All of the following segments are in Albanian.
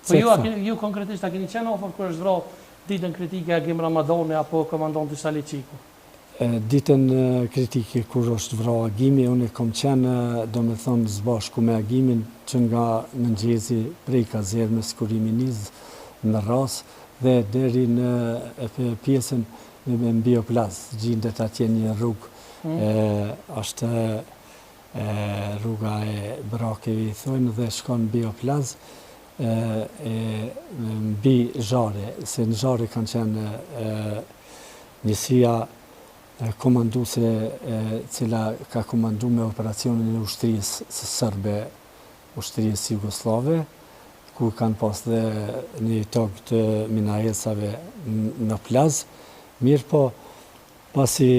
Po ju konkretisht a keni qenë ofër kur është vrarë ditën kritike Agim Ramadani apo komandanti Saliçiku? Ditën kritike kur është vrarë Agimi, unë kam qenë domethënë zbashku me Agimin që nga mëngjesi prej kazermës kur i niz në ras dhe deri në pjesën në Bioplaz, gjendet atje një rrugë, është rruga e Brakeve i thonë dhe shkon Bioplaz, mbi Zhare, se në Zhare kanë qenë njësia komanduse cila ka komandu me operacionin e ushtrisë sërbe, ushtrisë jugoslave, ku kanë pas dhe një tokë të minaesave në plaz. Mirë po, pasi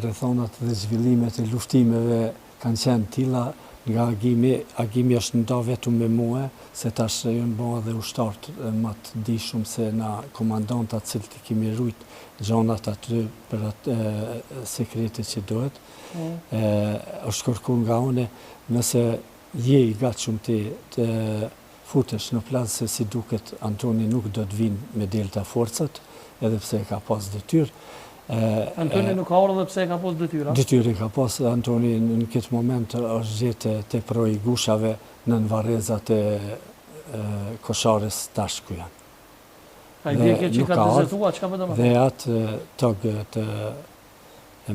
rrethonat dhe zhvillimet e luftimeve kanë qenë tilla nga Agimi është nda vetëm me mua, se tash jënë bëha dhe ushtartë më të dishum se na komandantat cilët i kemi rujt gjonat aty për atë sekrete që dohet. është kërkuar nga une, nëse je i gatshëm të futesh në plazë se si duket Antoni nuk do të vinë me delta forcat, edhe pse ka pas detyrë. Antoni nuk ka ardhur edhe pse ka pas detyra? Detyrë ka pas Antoni në këtë moment është gjetë te proi gushave në varrezat e Kosharës tash ku janë. A i djekje që ka dezertua, që ka pëtë më? Dhe atë tokë të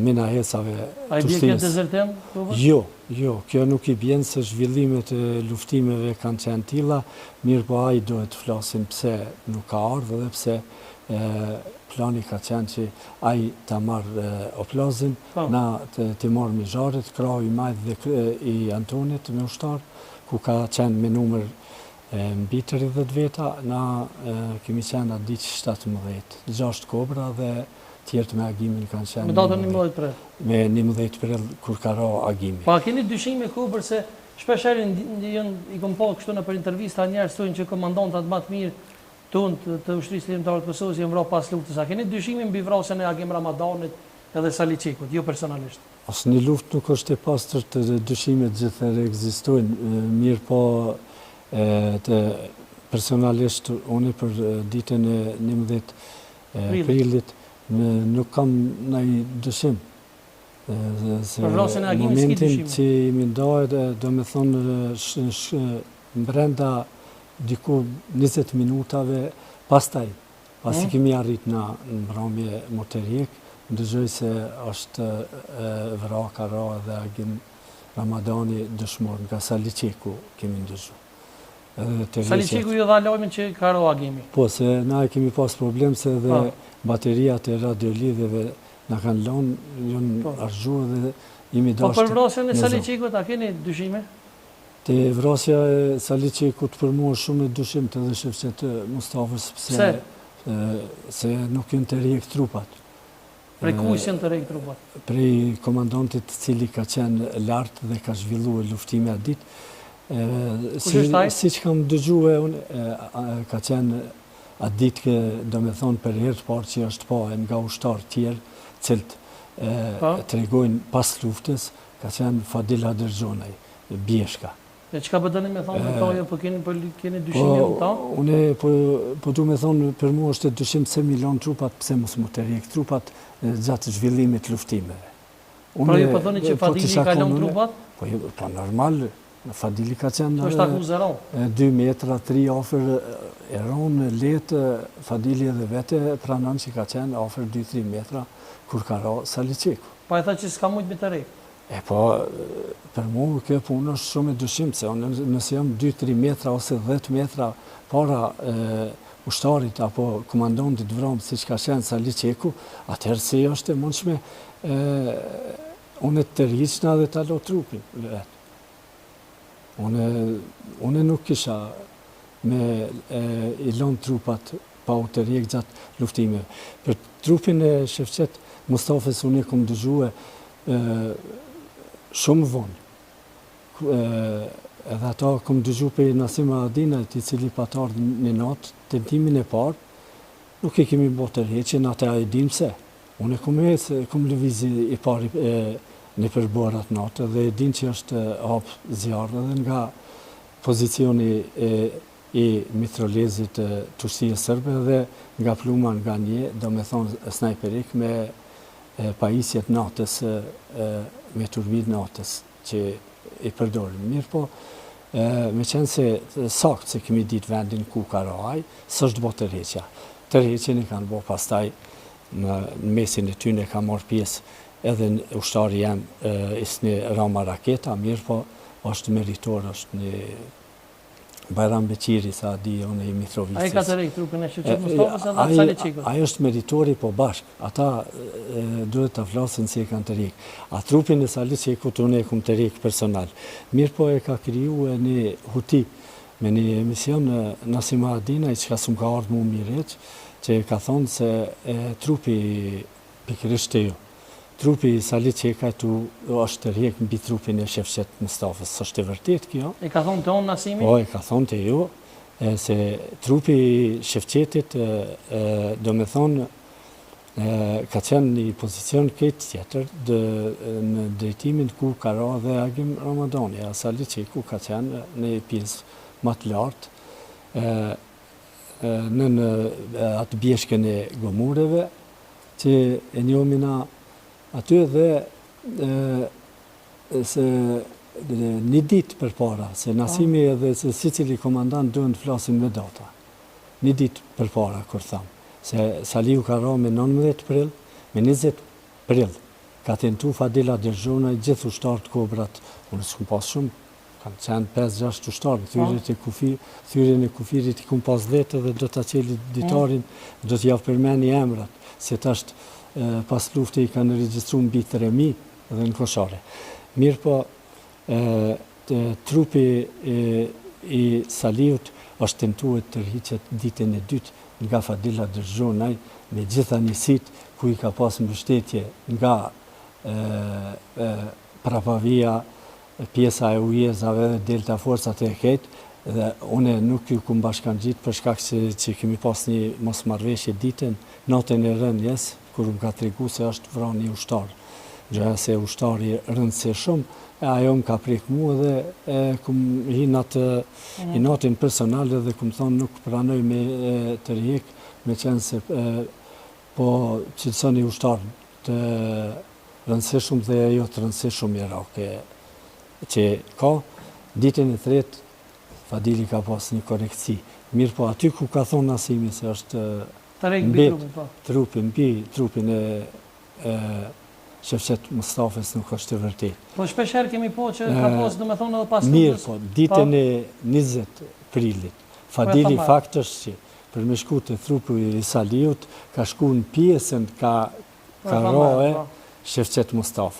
minaesave A i djekje dezertem? Jo, kjo nuk i bjen se zhvillimet e luftimeve kanë qenë tilla, mirë po ai duhet të flasin pse nuk ka ardhur dhe pse plani ka qenë që ai ta marrë oplazin, na të marrë me Zharet, krahu i madh dhe i Antonit me ushtar, ku ka qenë me numër mbi 30 veta, na kemi qenë atë ditë 17, 6 kobra dhe tjertë me Agimin kanë qenë. Me datën 11 prill. Me 11 prill kur ka ra Agimi. Pa keni dyshime Kobër se shpesh i kom pa kështu në për intervista njerëz thonë që komandantat më të mirë tonë të ushtrisë ligjore të Kosovës janë vrarë pas luftës. A keni dyshime mbi vrasjen e Agim Ramadanit edhe Saliçikut, jo personalisht? Asnjë luftë nuk është e pastër të dyshimet gjithëherë ekzistojnë, mirë po të personalisht unë për ditën e 11 prillit nuk kam ndonjë dyshim. Për vrasjen e Agimit s'ki dyshime? Momentin që mi ndahet, do me thonë brenda diku 20 minutave pastaj, pasi kemi arrit në mbrëmje motorjek, ndëgjoj se është vraka ra dhe Agim Ramadani dëshmor nga Saliçiku kemi ndëgju. Saliçiku ju dha lajmin që ka ra Agimi? Po, se na e kemi pas problem se dhe bateriat e radiolidhjeve na kanë lënë, janë arxhuar dhe jemi dashur. Po për vrasjen e Saliçikut a keni dyshime? Te vrasja e Saliçikut për mua është shumë e dyshimtë edhe shefqet Mustafës pse? Se nuk janë të rjek trupat. Prej kujt janë të rjek trupat? Prej komandantit i cili ka qenë lart dhe ka zhvilluar luftime atë ditë. Siç kam dëgjuar unë, ka qenë atë ditë do me thonë për herë të parë që është pa nga ushtarë tjerë, cilët tregojnë pas luftës, ka qenë Fadil Haderxhonaj, Bjeshka. E çka po doni me thonë me ta, po keni dyshime me ta? Unë po du me thonë për mua është dyshim se milon trupat, pse mos mu të rjek trupat gjatë zhvillimit luftimeve. Pra ju po thoni që Fadili ka lënë trupat? Po normal, Fadili ka qenë 2 metra, 3 afër eron, letë, Fadili edhe vete pranon që ka qenë afër 2-3 metra kur ka ra Saliçiku. Pa e tha që s'ka mujt me të rejk? Po, për mu kjo punë është shumë e dyshim, se nëse jam 2-3 metra ose 10 metra para ushtarit apo komandantit vramë si që ka qenë Saliçiku, atëherë si është e mundshme unë të rriqna dhe të alo trupin vetë. Unë nuk kisha me i lënë trupat pa u të rjek gjatë luftimeve. Për trupin e shefqet Mustafës unë e kom dëgjue shumë vonë. Edhe ata kom dëgju për Nasim Haradinajt, i cili patar në natë, tentimin e parë, nuk e kemi bërë të rjeqen, ata e dim se. Unë e kom lëvizi i pari në përborat natë, dhe e din që është hapë zjarë, dhe nga pozicioni e i mitrolezit të ushtrisë sërbe dhe nga pluma nga një, do me thonë snajperik me pajisjet natës, me turbit natës që i përdorim. Mirë po, me qenë se sakt se kemi ditë vendin ku ka raj, s'është bo tërheqja. Tërheqjen i kanë bo pastaj në mesin e tyne ka marrë pjesë edhe ushtari jam isni Rama Raketa, mirë po është meritor, është një Bajram Beqiri, sa di unë i Mitrovicës. Ai ka të rejtë trupin e Shevqet Mustafës edhe Sali Çikut. Ai është meritori po bashkë. Ata duhet të flasin si e kanë të rejtë. A trupin e Sali Çikut unë e kum të rejtë personal. Mirë po e ka kriju e një huti me një emision Nasima Adina, i që ka sum ka ardhë mu mireq, që ka thonë se trupi pikërisht të ju. Trupi i Sali Çikut është të rjek mbi trupin e Shevqet Mustafës. Është e vërtet kjo? E ka thonë të onë Nasimi? Po, e ka thonë të ju, se trupi i Shevqetit, do me thonë, ka qenë një pozicion këtë tjetër në drejtimin ku ka ra dhe Agim Ramadani. Sali Çikut ka qenë në pjesë më të lartë në atë bjeshkën e gomureve, që e njomina aty dhe se një ditë për para, se Nasimi edhe se si cili komandant duhen të flasin me data. Një ditë për para, kur thamë. Se Saliu ka ra me 19 prill, me 20 prill. Ka tentu Fadila Derxhona i gjithë ushtarët Kobrat. Unë s'kum pas shumë, kanë qenë 5-6 ushtarë. Thyrjen e kufirit i kum pas 10 dhe do të qeli ditarin, do të javë përmeni emrat. Se të është pas lufte i kanë regjistru mbi 3.000 dhe në Koshare. Mirë po, trupi i Saliut është tentuar të rriqet ditën e dytë nga Fadila Derxhonaj me gjitha njësit ku i ka pas mbështetje nga Prapavia, pjesa e ujezave dhe delta forcat e ketë, dhe une nuk ju kum bashkan gjitë për shkak që kemi pas një mosmarrveshje ditën, natën e rënjes, kur më ka tregu se është vran një ushtar. Gjëja se ushtari rëndëse shumë, ajo më ka prek mua dhe kum hi natin personale dhe kum thonë nuk pranoj me të rjek, me qenë se po cilësoni ushtar të rëndëse shumë dhe ajo të rëndëse shumë Irake. Që ka, ditën e tretë, Fadili ka pas një korekci. Mirë po, aty ku ka thonë Nasimi se është mbi trupin e Shevqet Mustafës nuk është të vërtet. Po shpesher kemi po që ka posë do me thonë edhe pas mirë po, ditën e 20 prillit, Fadili fakt është që për me shku të trupu i Saliut, ka shku në pjesën ka roe Shevqet Mustafa.